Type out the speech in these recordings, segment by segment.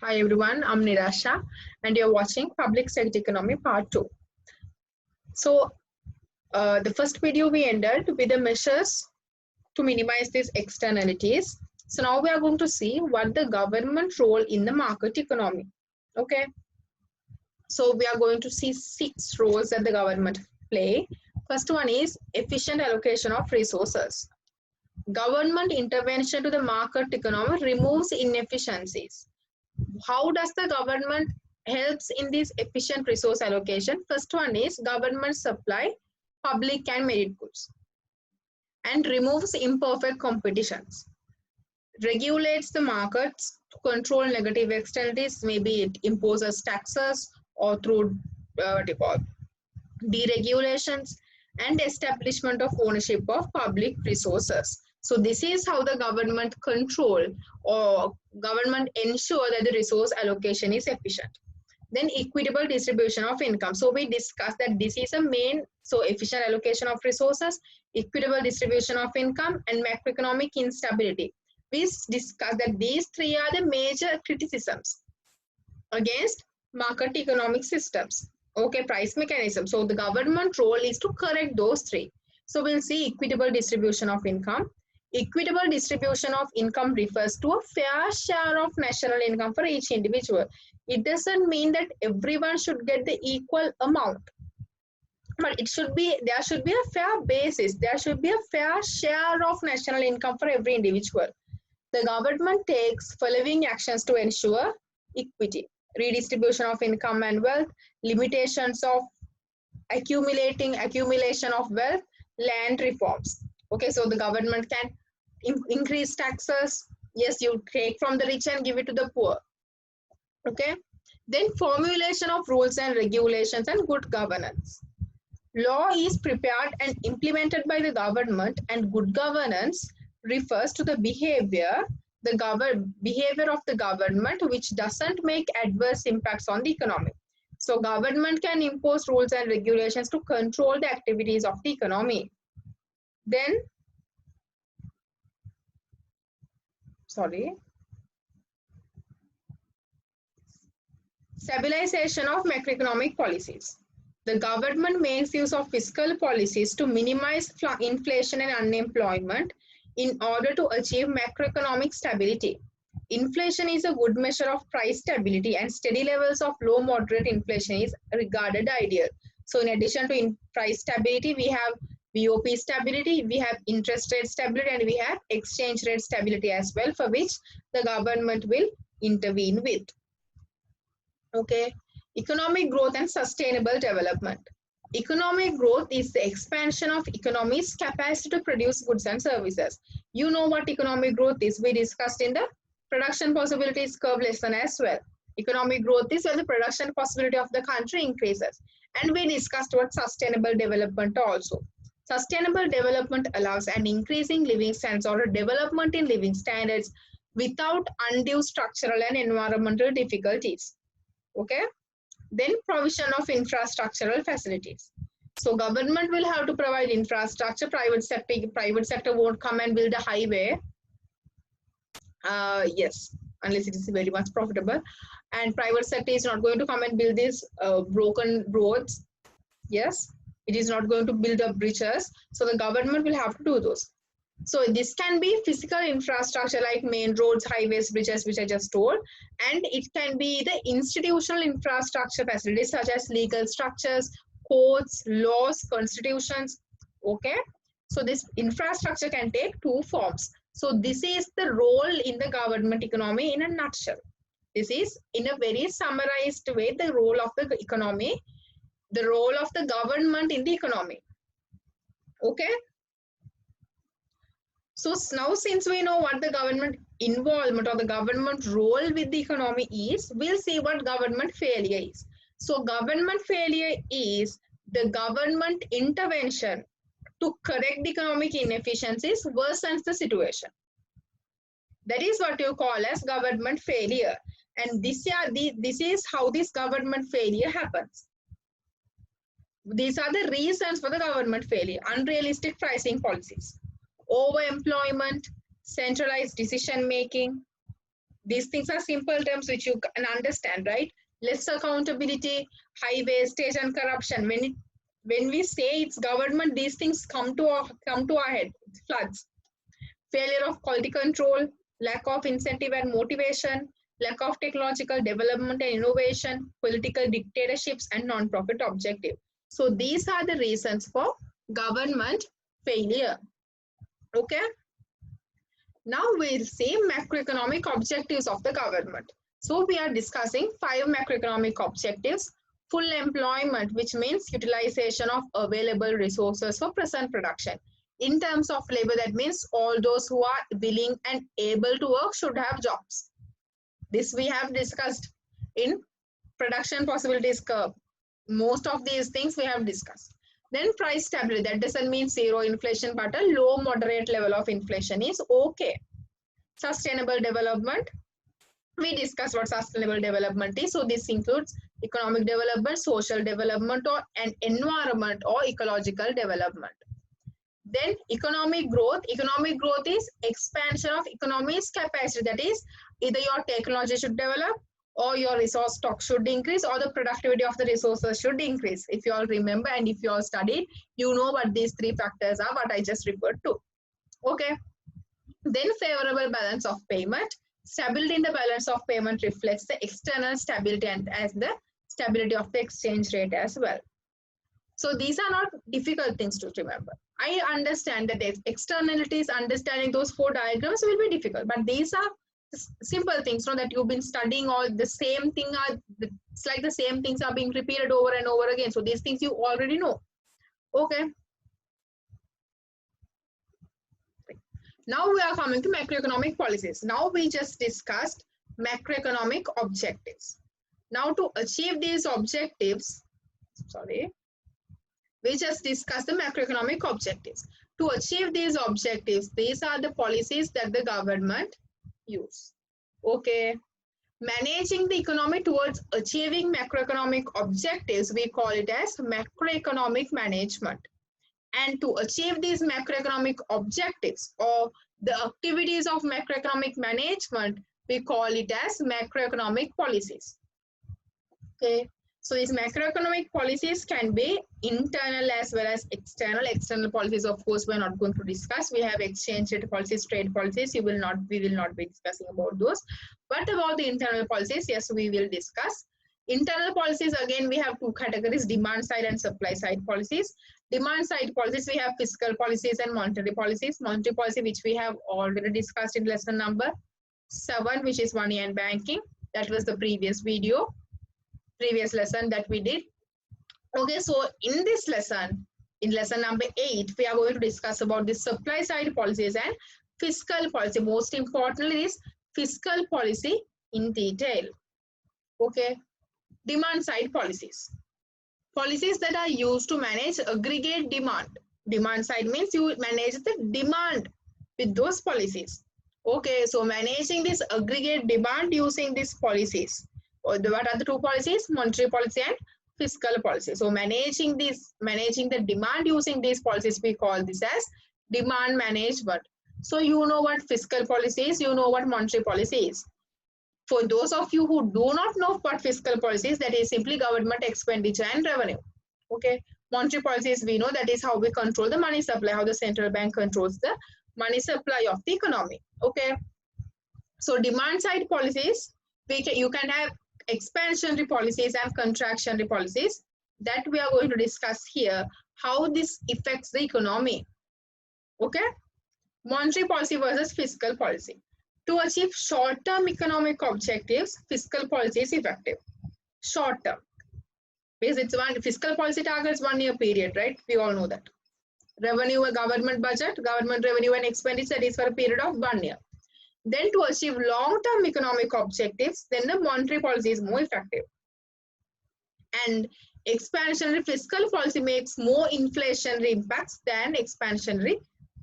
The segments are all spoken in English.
Hi everyone, I'm Nirasha and you're watching Public Sector Economy Part 2. So, the first video we ended with the measures to minimize these externalities. So now we are going to see what the government role in the market economy. Okay, so we are going to see 6 roles that the government play. First one is efficient allocation of resources. Government intervention to the market economy removes inefficiencies. How does the government helps in this efficient resource allocation? First one is government supply public and merit goods and removes imperfect competitions, regulates the markets to control negative externalities. Maybe it imposes taxes or through deregulations and establishment of ownership of public resources. So this is how the government control or government ensure that the resource allocation is efficient. Then equitable distribution of income. So we discussed that this is a main, so efficient allocation of resources, equitable distribution of income and macroeconomic instability. We discussed that these three are the major criticisms against market economic systems. Okay, price mechanism. So the government role is to correct those three. So we'll see equitable distribution of income. Equitable distribution of income refers to a fair share of national income for each individual. It doesn't mean that everyone should get the equal amount, but there should be a fair basis. There should be a fair share of national income for every individual. The government takes following actions to ensure equity: redistribution of income and wealth, limitations of accumulation of wealth, land reforms. Okay, so the government can increase taxes. Yes, you take from the rich and give it to the poor. Okay, then formulation of rules and regulations and good governance. Law is prepared and implemented by the government, and good governance refers to the behavior of the government which doesn't make adverse impacts on the economy. So government can impose rules and regulations to control the activities of the economy. Then, stabilization of macroeconomic policies. The government makes use of fiscal policies to minimize inflation and unemployment in order to achieve macroeconomic stability. Inflation is a good measure of price stability, and steady levels of low moderate inflation is regarded ideal. So in addition to price stability, we have BOP stability, we have interest rate stability, and we have exchange rate stability as well, for which the government will intervene with. Okay, economic growth and sustainable development. Economic growth is the expansion of economy's capacity to produce goods and services. You know what economic growth is. We discussed in the production possibilities curve lesson as well. Economic growth is when the production possibility of the country increases. And we discussed what sustainable development also. Sustainable development allows an increasing living standards or a development in living standards without undue structural and environmental difficulties. Okay, then provision of infrastructural facilities. So government will have to provide infrastructure. Private sector won't come and build a highway. Yes, unless it is very much profitable. And private sector is not going to come and build these broken roads. Yes, it is not going to build up bridges. So the government will have to do those. So this can be physical infrastructure like main roads, highways, bridges, which I just told, and it can be the institutional infrastructure facilities such as legal structures, courts, laws, constitutions. Okay, so this infrastructure can take two forms. So this is the role in the government economy in a nutshell. This is in a very summarized way the role of the economy, the role of the government in the economy. Okay. So now, since we know what the government involvement or the government role with the economy is, we'll see what government failure is. So government failure is the government intervention to correct the economic inefficiencies worsens the situation. That is what you call as government failure. And this is how this government failure happens. These are the reasons for the government failure: unrealistic pricing policies, overemployment, centralized decision making, These things are simple terms which you can understand, right? Less accountability, high wastage and corruption. When we say it's government, these things come to our head. It's floods. Failure of quality control, lack of incentive and motivation, lack of technological development and innovation, political dictatorships, and non-profit objective. So these are the reasons for government failure. Okay. Now we'll see macroeconomic objectives of the government. So we are discussing 5 macroeconomic objectives. Full employment, which means utilization of available resources for present production. In terms of labor, that means all those who are willing and able to work should have jobs. This we have discussed in production possibilities curve. Most of these things we have discussed. Then price stability, that doesn't mean zero inflation, but a low moderate level of inflation is okay. Sustainable development, we discussed what sustainable development is. So this includes economic development, social development, or an environment or ecological development. Then economic growth is expansion of economy's capacity. That is, either your technology should develop, or your resource stock should increase, or the productivity of the resources should increase. If you all remember and if you all studied, you know what these 3 factors are, what I just referred to. Okay. Then favorable balance of payment. Stability in the balance of payment reflects the external stability and as the stability of the exchange rate as well. So these are not difficult things to remember. I understand that externalities, understanding those 4 diagrams will be difficult, but these are simple things, that you've been studying all the same thing. It's like the same things are being repeated over and over again. So these things you already know. Okay. Now we are coming to macroeconomic policies. Now we just discussed macroeconomic objectives. Now to achieve these objectives, we just discussed the macroeconomic objectives. To achieve these objectives, these are the policies that the government use. Okay. Managing the economy towards achieving macroeconomic objectives, we call it as macroeconomic management. And to achieve these macroeconomic objectives or the activities of macroeconomic management, we call it as macroeconomic policies. Okay. So these macroeconomic policies can be internal as well as external. External policies, of course, we're not going to discuss. We have exchange rate policies, trade policies. We will not be discussing about those. But about the internal policies, yes, we will discuss. Internal policies, again, we have 2 categories, demand side and supply side policies. Demand side policies, we have fiscal policies and monetary policies. Monetary policy, which we have already discussed in lesson number 7, which is money and banking. That was the previous lesson that we did. Okay, so in this lesson, in lesson number 8, we are going to discuss about the supply side policies and fiscal policy. Most importantly is fiscal policy in detail. Okay, demand side policies. Policies that are used to manage aggregate demand. Demand side means you manage the demand with those policies. Okay, so managing this aggregate demand using these policies. What are the 2 policies? Monetary policy and fiscal policy. So managing the demand using these policies, we call this as demand management. So you know what fiscal policy is, you know what monetary policy is. For those of you who do not know what fiscal policy is, that is simply government expenditure and revenue. Okay, monetary policies, we know that is how we control the money supply, how the central bank controls the money supply of the economy. Okay, so demand side policies, you can have expansionary policies and contractionary policies that we are going to discuss here, how this affects the economy. Okay, monetary policy versus fiscal policy. To achieve short-term economic objectives, fiscal policy is effective. Short-term, because it's fiscal policy targets 1 year period, right? We all know that. Revenue, a government budget, government revenue and expenditure, that is for a period of 1 year. Then to achieve long-term economic objectives, then the monetary policy is more effective. And expansionary fiscal policy makes more inflationary impacts than expansionary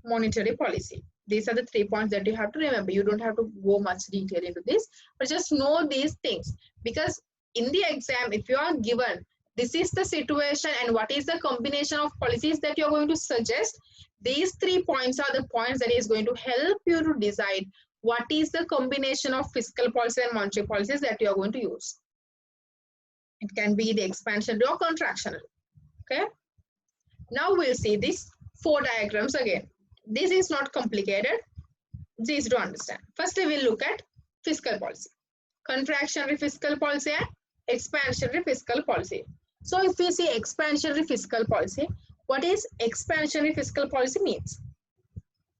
monetary policy. These are the 3 points that you have to remember. You don't have to go much detail into this, but just know these things. Because in the exam, if you are given, this is the situation and what is the combination of policies that you're going to suggest, these 3 points are the points that is going to help you to decide what is the combination of fiscal policy and monetary policies that you are going to use. It can be the expansionary or contractionary. Okay. Now we'll see these 4 diagrams again. This is not complicated. It's easy to understand. Firstly, we'll look at fiscal policy, contractionary fiscal policy and expansionary fiscal policy. So if we see expansionary fiscal policy, what is expansionary fiscal policy means?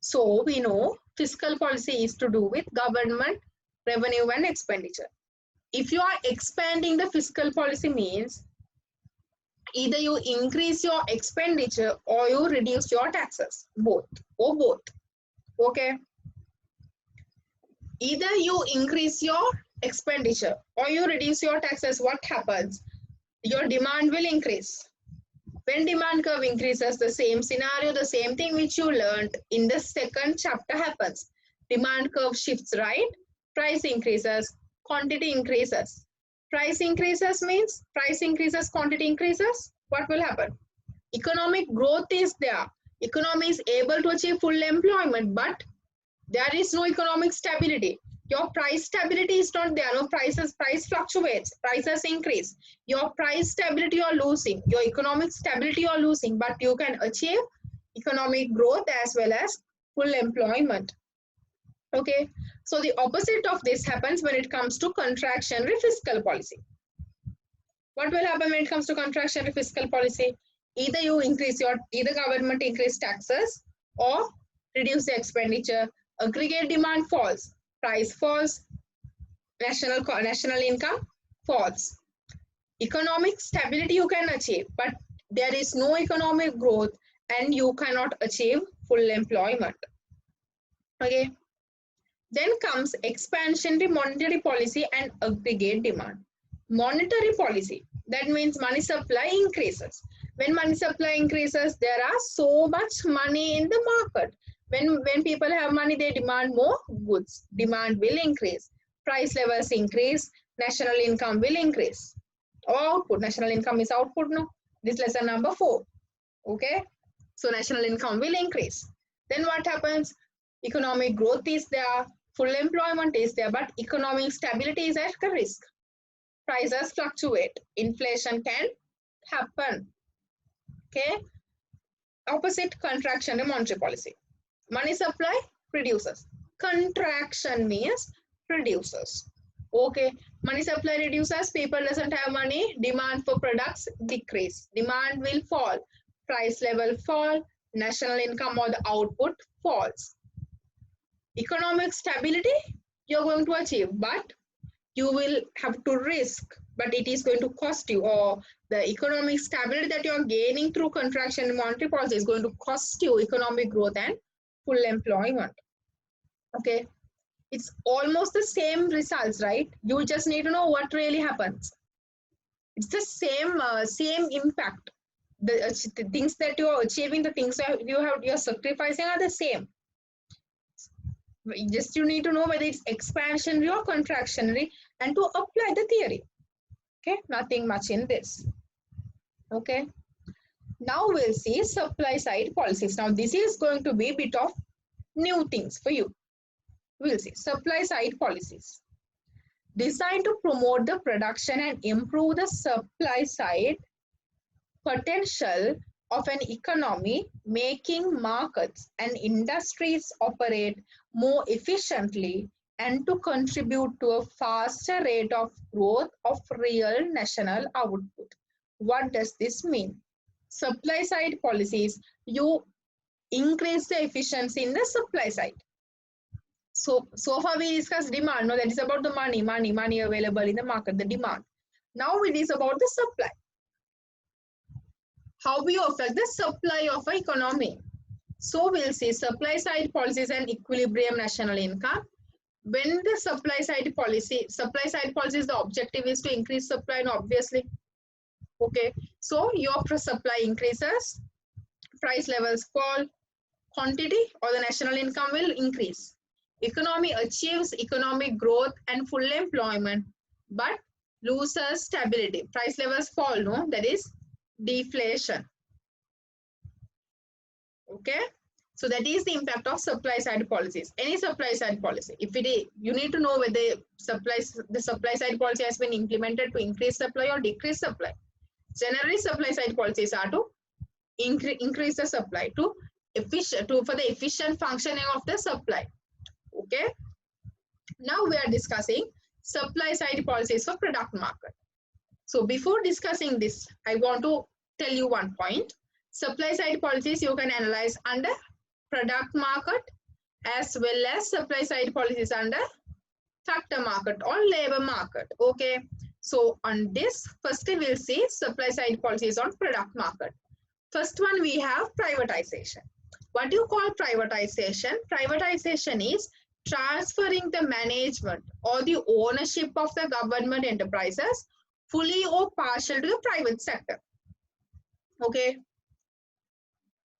So we know fiscal policy is to do with government revenue and expenditure. If you are expanding the fiscal policy means either you increase your expenditure or you reduce your taxes, both. Okay. Either you increase your expenditure or you reduce your taxes, what happens? Your demand will increase. When demand curve increases, the same scenario, the same thing which you learned in the second chapter happens. Demand curve shifts right, price increases, quantity increases. Price increases means price increases, quantity increases. What will happen? Economic growth is there. Economy is able to achieve full employment, but there is no economic stability. Your price stability is not there. No price fluctuates, prices increase. Your price stability you are losing, your economic stability you are losing, but you can achieve economic growth as well as full employment. Okay, so the opposite of this happens when it comes to contractionary fiscal policy. What will happen when it comes to contractionary fiscal policy? Either government increase taxes or reduce the expenditure. Aggregate demand falls, price falls, national income falls. Economic stability you can achieve, but there is no economic growth and you cannot achieve full employment. Okay. Then comes expansionary monetary policy and aggregate demand. Monetary policy, that means money supply increases. When money supply increases, there are so much money in the market. When people have money, they demand more goods. Demand will increase. Price levels increase. National income will increase. Or output. National income is output, no? This lesson number 4. Okay. So national income will increase. Then what happens? Economic growth is there. Full employment is there. But economic stability is at risk. Prices fluctuate. Inflation can happen. Okay. Opposite, contraction in monetary policy. Money supply reduces. Contraction means reduces. Okay. Money supply reduces. People doesn't have money. Demand for products decrease. Demand will fall. Price level fall. National income or the output falls. Economic stability you're going to achieve, but you will have to risk, but it is going to cost you, or the economic stability that you are gaining through contraction in monetary policy is going to cost you economic growth and full employment. Okay, it's almost the same results, right? You just need to know what really happens. It's the same impact. The things that you are achieving, the things you're sacrificing are the same. Just you need to know whether it's expansionary or contractionary and to apply the theory. Okay, nothing much in this. Okay, now we'll see supply side policies. Now this is going to be a bit of new things for you. We'll see supply side policies designed to promote the production and improve the supply side potential of an economy, making markets and industries operate more efficiently and to contribute to a faster rate of growth of real national output. What does this mean? Supply side policies, you increase the efficiency in the supply side. So far we discussed demand. No, that is about the money available in the market, the demand. Now it is about the supply. How we affect the supply of an economy. So we'll see supply side policies and equilibrium national income. When the supply side policies, the objective is to increase supply, and obviously. Okay, so your supply increases, price levels fall, quantity or the national income will increase. Economy achieves economic growth and full employment, but loses stability. Price levels fall, no? That is deflation. Okay, So that is the impact of supply side policies. Any supply side policy, if it is, you need to know whether the supply side policy has been implemented to increase supply or decrease supply. Generally, supply side policies are to increase the supply for the efficient functioning of the supply. Okay. Now we are discussing supply side policies for product market. So before discussing this, I want to tell you one point. Supply side policies you can analyze under product market as well as supply side policies under factor market or labor market. Okay. So on this, first we will see supply side policies on product market. First one, we have privatization. What do you call privatization? Privatization is transferring the management or the ownership of the government enterprises fully or partial to the private sector. Okay.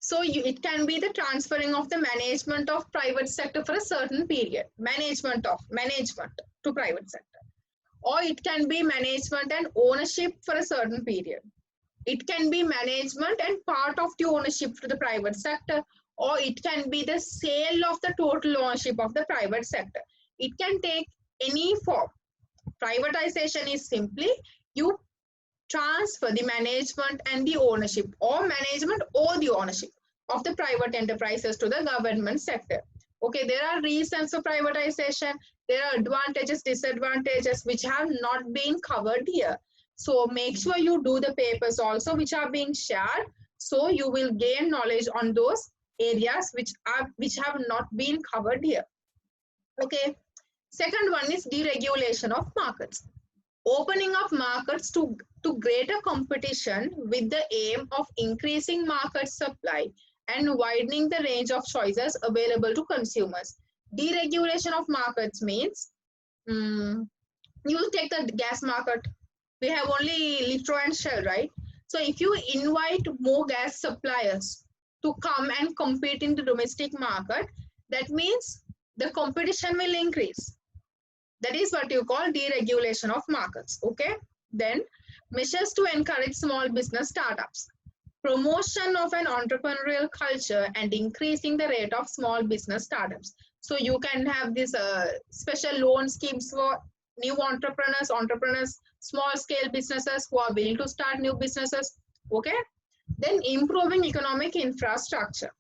So it can be the transferring of the management of private sector for a certain period, management to private sector, or it can be management and ownership for a certain period. It can be management and part of the ownership to the private sector, or it can be the sale of the total ownership of the private sector. It can take any form. Privatization is simply you transfer the management and the ownership, or management or the ownership of the private enterprises to the government sector. Okay, there are reasons for privatization. There are advantages, disadvantages which have not been covered here. So make sure you do the papers also which are being shared, so you will gain knowledge on those areas which have not been covered here. Okay. Second one is deregulation of markets. Opening of markets to greater competition with the aim of increasing market supply and widening the range of choices available to consumers. Deregulation of markets means, you take the gas market. We have only Litro and Shell, right? So if you invite more gas suppliers to come and compete in the domestic market, that means the competition will increase. That is what you call deregulation of markets. Okay. Then measures to encourage small business startups. Promotion of an entrepreneurial culture and increasing the rate of small business startups. So you can have this special loan schemes for new entrepreneurs, small scale businesses who are willing to start new businesses. Okay. Then improving economic infrastructure.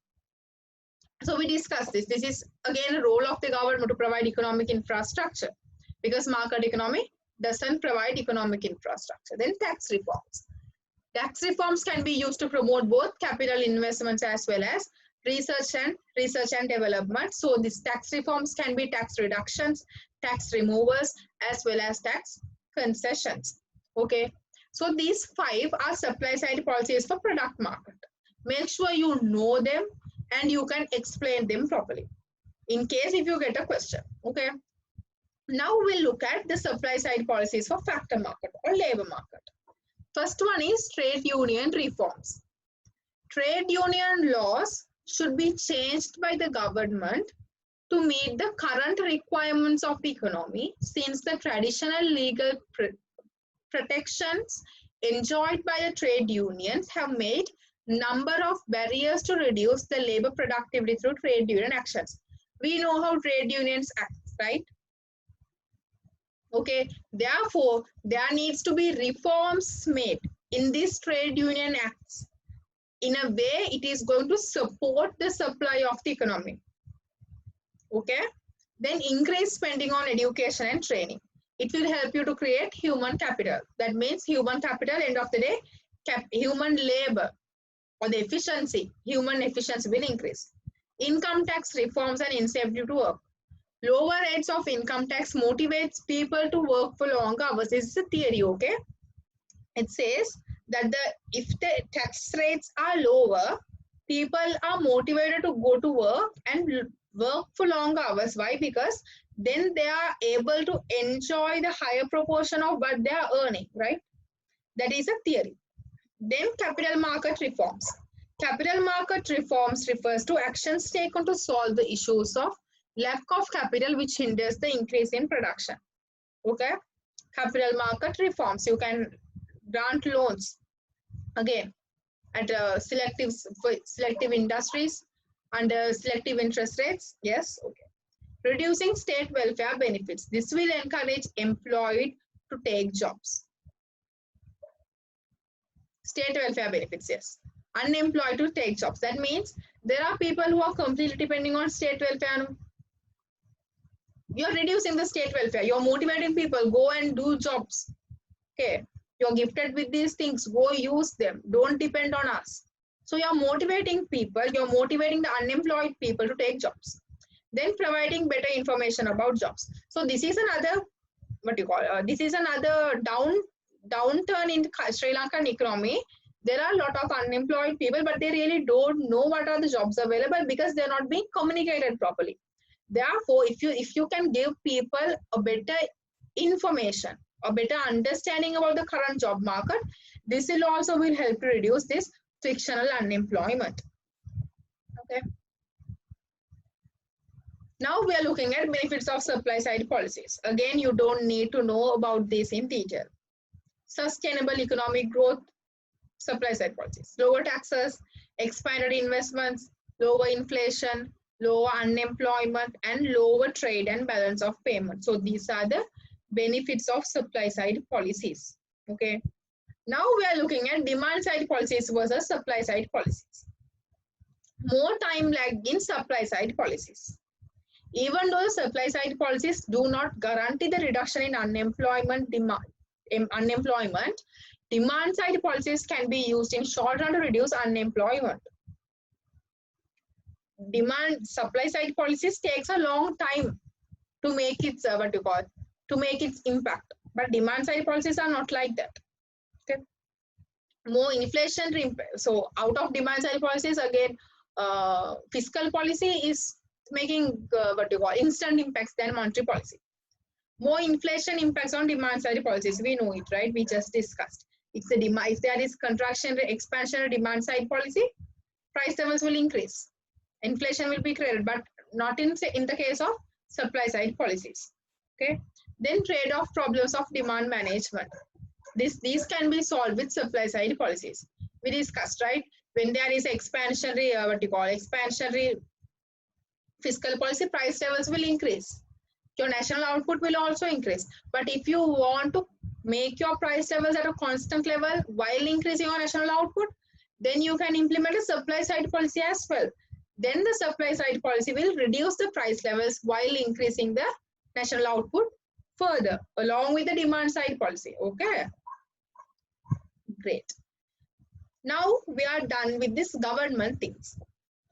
So we discussed this. This is again a role of the government to provide economic infrastructure, because market economy doesn't provide economic infrastructure. Then tax reforms. Tax reforms can be used to promote both capital investments as well as research and development. So these tax reforms can be tax reductions, tax removals, as well as tax concessions. Okay. So these 5 are supply side policies for product market. Make sure you know them and you can explain them properly in case if you get a question. Okay. Now we'll look at the supply side policies for factor market or labor market. First one is trade union reforms. Trade union laws should be changed by the government to meet the current requirements of the economy, since the traditional legal protections enjoyed by the trade unions have made number of barriers to reduce the labor productivity through trade union actions. We know how trade unions act, right? Okay, therefore, there needs to be reforms made in these trade union acts. In a way, it is going to support the supply of the economy. Okay, then increase spending on education and training. It will help you to create human capital. That means human capital, end of the day, human labor or the efficiency, human efficiency will increase. Income tax reforms and incentive to work. Lower rates of income tax motivates people to work for long hours. This is a theory, okay? It says that if the tax rates are lower, people are motivated to go to work and work for long hours. Why? Because then they are able to enjoy the higher proportion of what they are earning, right? That is a theory. Then capital market reforms. Capital market reforms refers to actions taken to solve the issues of lack of capital which hinders the increase in production. Okay, capital market reforms. You can grant loans again at selective industries, Under selective interest rates, yes, okay. Reducing state welfare benefits. This will encourage employed to take jobs. State welfare benefits, yes. Unemployed to take jobs. That means there are people who are completely depending on state welfare. You're reducing the state welfare. You're motivating people, go and do jobs. Okay. You're gifted with these things, go use them. Don't depend on us. So you're motivating people, you're motivating the unemployed people to take jobs. Then providing better information about jobs. So this is another, this is another downturn in Sri Lankan economy. There are a lot of unemployed people, but they really don't know what are the jobs available because they're not being communicated properly. Therefore, if you can give people a better information, a better understanding about the current job market, this will also help to reduce this frictional unemployment. Okay. Now we are looking at benefits of supply side policies. Again, you don't need to know about this in detail. Sustainable economic growth, supply side policies. Lower taxes, expanded investments, lower inflation, lower unemployment, and lower trade and balance of payment. So these are the benefits of supply side policies. Okay. Now we are looking at demand side policies versus supply side policies. More time lag in supply side policies. Even though supply side policies do not guarantee the reduction in unemployment, demand side policies can be used in short run to reduce unemployment. Supply side policies takes a long time to make its to make its impact, but demand side policies are not like that. Okay. More inflation, so out of demand side policies, again fiscal policy is making instant impacts than monetary policy. More inflation impacts on demand side policies, we know it, right? We just discussed. If there is contraction, expansion, demand side policy, price levels will increase, inflation will be created, but not in the case of supply side policies. Okay. Then trade-off problems of demand management. These can be solved with supply side policies. We discussed, right? When there is expansionary, expansionary fiscal policy, price levels will increase. Your national output will also increase. But if you want to make your price levels at a constant level while increasing your national output, then you can implement a supply side policy as well. Then the supply side policy will reduce the price levels while increasing the national output further, along with the demand side policy. Okay. Great. Now we are done with this government things.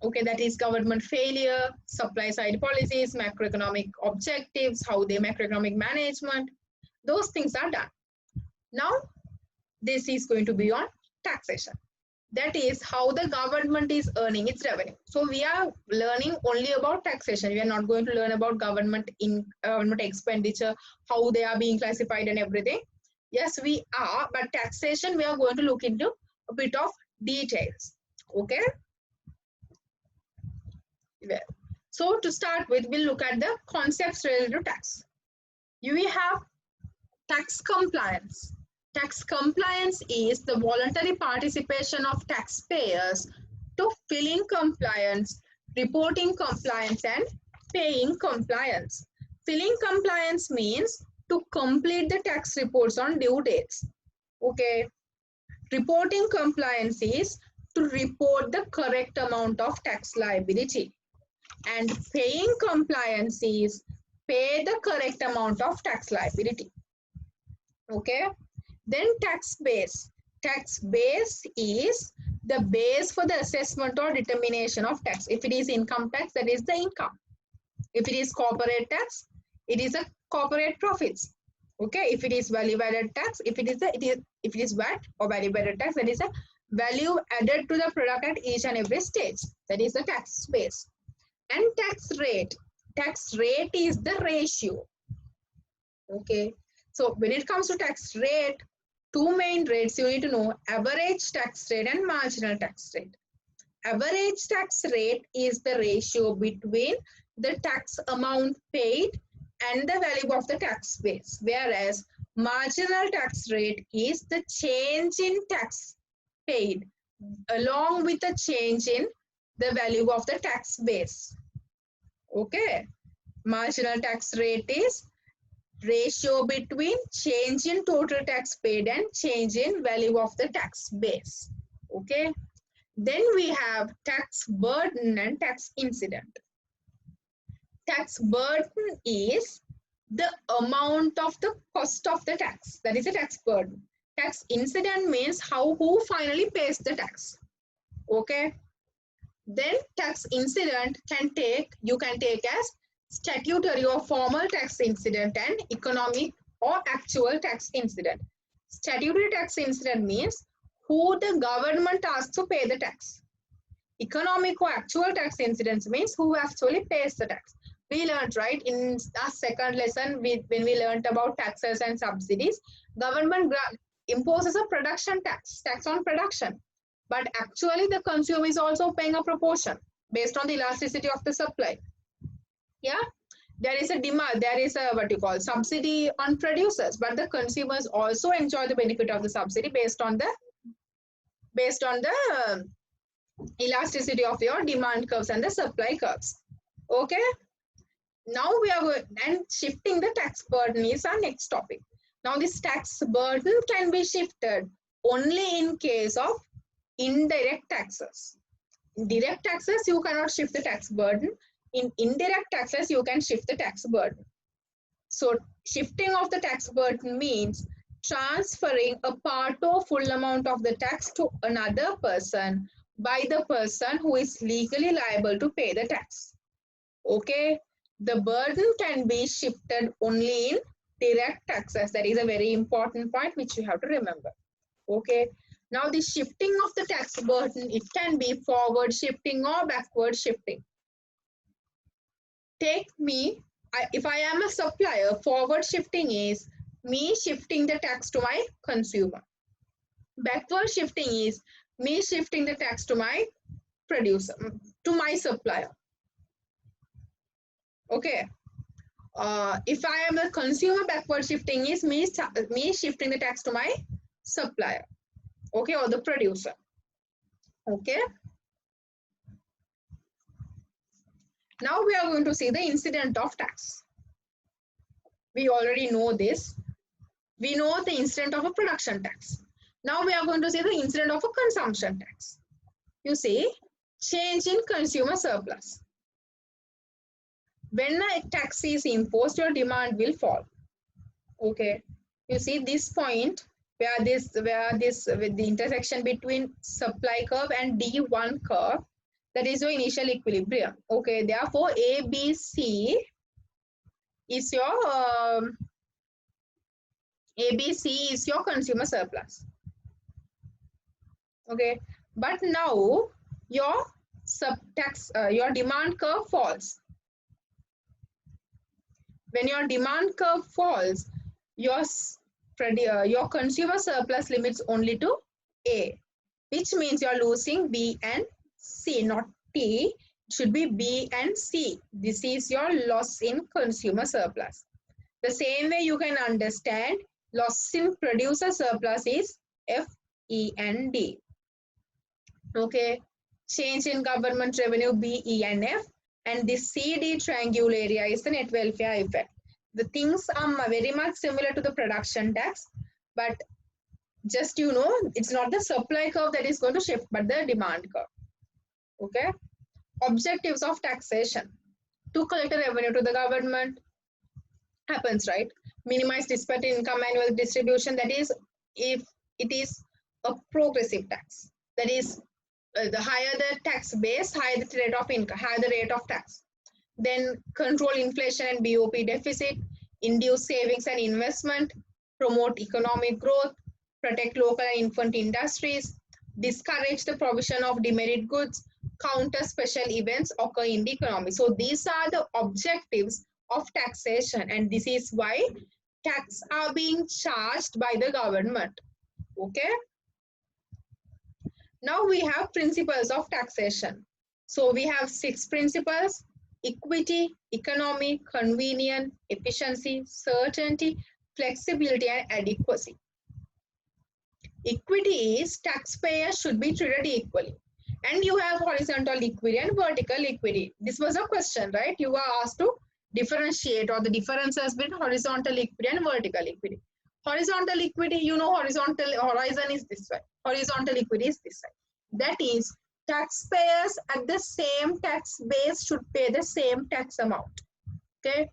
Okay, that is government failure, supply side policies, macroeconomic objectives, how they macroeconomic management, those things are done. Now this is going to be on taxation. That is how the government is earning its revenue. So we are learning only about taxation. We are not going to learn about government expenditure, how they are being classified and everything. Yes, we are, but taxation we are going to look into a bit of details. Okay. Well, so to start with, we'll look at the concepts related to tax. We have tax compliance. Tax compliance is the voluntary participation of taxpayers to filing compliance, reporting compliance, and paying compliance. Filing compliance means to complete the tax reports on due dates. Okay. Reporting compliance is to report the correct amount of tax liability. And paying compliance is pay the correct amount of tax liability. Okay. Then tax base. Tax base is the base for the assessment or determination of tax. If it is income tax, that is the income. If it is corporate tax, it is a corporate profits. Okay. If it is value added tax, if it is VAT or value added tax, that is a value added to the product at each and every stage. That is the tax base. And tax rate. Tax rate is the ratio. Okay. So when it comes to tax rate, two main rates you need to know: average tax rate and marginal tax rate. Average tax rate is the ratio between the tax amount paid and the value of the tax base, whereas marginal tax rate is the change in tax paid along with the change in the value of the tax base. Okay. Marginal tax rate is ratio between change in total tax paid and change in value of the tax base. Okay. Then we have tax burden and tax incident. Tax burden is the amount of the cost of the tax. That is a tax burden. Tax incident means who finally pays the tax. Okay. Then tax incident you can take as statutory or formal tax incident and economic or actual tax incident. Statutory tax incident means who the government asks to pay the tax. Economic or actual tax incidents means who actually pays the tax. We learned, right, in our second lesson when we learned about taxes and subsidies, government imposes a production tax on production. But actually the consumer is also paying a proportion based on the elasticity of the supply. Yeah, there is a demand, there is a subsidy on producers, but the consumers also enjoy the benefit of the subsidy based on the elasticity of your demand curves and the supply curves. Okay. Now we are going and shifting the tax burden is our next topic. Now this tax burden can be shifted only in case of indirect taxes. In direct taxes, you cannot shift the tax burden. In indirect taxes, you can shift the tax burden. So shifting of the tax burden means transferring a part or full amount of the tax to another person by the person who is legally liable to pay the tax. Okay, the burden can be shifted only in direct taxes. That is a very important point which you have to remember. Okay, now the shifting of the tax burden, it can be forward shifting or backward shifting. Take me, if I am a supplier, forward shifting is me shifting the tax to my consumer. Backward shifting is me shifting the tax to my producer, to my supplier. Okay. If I am a consumer, backward shifting is me shifting the tax to my supplier. Okay, or the producer. Okay. Now we are going to see the incident of tax. We already know this. We know the incident of a production tax. Now we are going to see the incident of a consumption tax. You see, change in consumer surplus. When a tax is imposed, your demand will fall. Okay. You see this point where this with the intersection between supply curve and D1 curve, that is your initial equilibrium. Okay. Therefore, ABC is your consumer surplus. Okay. But now your your demand curve falls. When your demand curve falls, your consumer surplus limits only to A, which means you're losing B and C, not T. It should be B and C. This is your loss in consumer surplus. The same way you can understand loss in producer surplus is F, E, and D. Okay. Change in government revenue B, E, and F. And this CD triangle area is the net welfare effect. The things are very much similar to the production tax, but just it's not the supply curve that is going to shift, but the demand curve. Okay. Objectives of taxation: to collect a revenue to the government. Happens, right? Minimize disparate income annual distribution. That is, if it is a progressive tax, that is, the higher the tax base, higher the rate of income, higher the rate of tax. Then control inflation and BOP deficit, induce savings and investment, promote economic growth, protect local and infant industries, discourage the provision of demerit goods, counter special events occur in the economy. So these are the objectives of taxation, and this is why tax are being charged by the government. Okay. Now we have principles of taxation. So we have 6 principles: equity, economy, convenience, efficiency, certainty, flexibility, and adequacy. Equity is taxpayers should be treated equally. And you have horizontal equity and vertical equity. This was a question, right? You were asked to differentiate or the differences between horizontal equity and vertical equity. Horizontal equity, you know, horizon is this way. Horizontal equity is this side. That is, taxpayers at the same tax base should pay the same tax amount. Okay.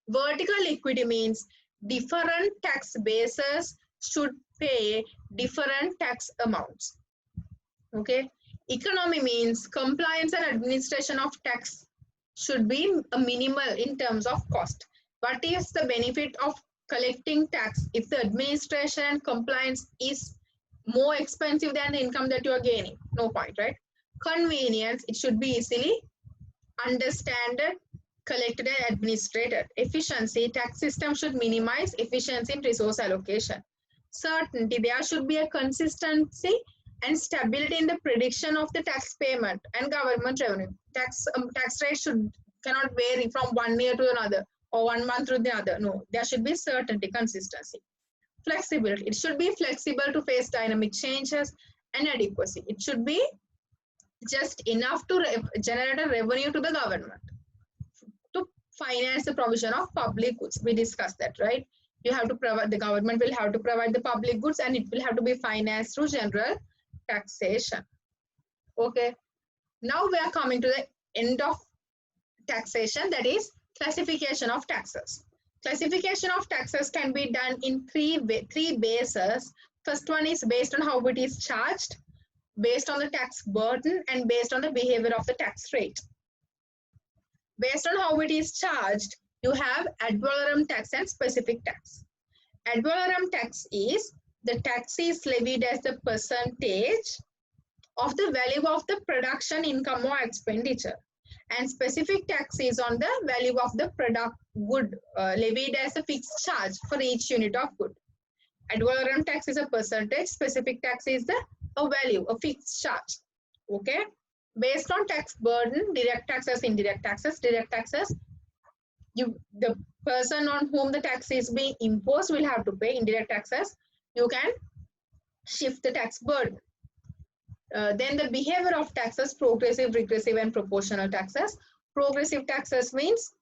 Vertical equity means different tax bases should pay different tax amounts. Okay. Economy means compliance and administration of tax should be a minimal in terms of cost. What is the benefit of collecting tax if the administration and compliance is more expensive than the income that you are gaining? No point, right? Convenience, it should be easily understood, collected and administrated. Efficiency, tax system should minimize efficiency in resource allocation. Certainty, there should be a consistency and stability in the prediction of the tax payment and government revenue. Tax rate cannot vary from one year to another or 1 month to the other. No, there should be certainty, consistency. Flexibility, it should be flexible to face dynamic changes, and adequacy. It should be just enough to generate a revenue to the government to finance the provision of public goods. We discussed that, right? You have to provide, the government will have to provide the public goods and it will have to be financed through general taxation. Okay. Now we are coming to the end of taxation, that is classification of taxes. Classification of taxes can be done in three bases. First one is based on how it is charged, based on the tax burden, and based on the behavior of the tax rate. Based on how it is charged, you have ad valorem tax and specific tax. Ad valorem tax is the tax is levied as the percentage of the value of the production, income or expenditure. And specific tax is on the value of the product good levied as a fixed charge for each unit of good. Ad valorem tax is a percentage, specific tax is a value, a fixed charge. Okay. Based on tax burden, direct taxes, indirect taxes. Direct taxes, the person on whom the tax is being imposed will have to pay. Indirect taxes, you can shift the tax burden. Then the behavior of taxes, progressive, regressive, and proportional taxes. Progressive taxes means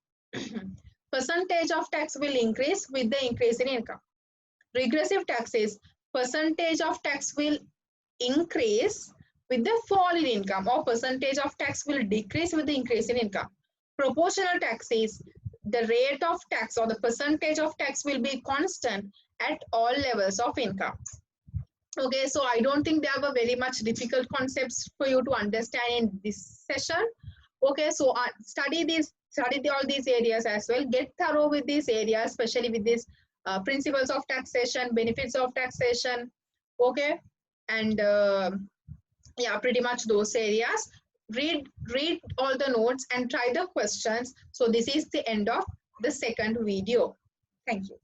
percentage of tax will increase with the increase in income. Regressive taxes, percentage of tax will increase with the fall in income, or percentage of tax will decrease with the increase in income. Proportional tax is the rate of tax or the percentage of tax will be constant at all levels of income. Okay, so I don't think there were very much difficult concepts for you to understand in this session. Okay, so study all these areas as well. Get thorough with these areas, especially with these principles of taxation, benefits of taxation. Okay, and yeah, pretty much those areas. Read all the notes and try the questions. So this is the end of the second video. Thank you.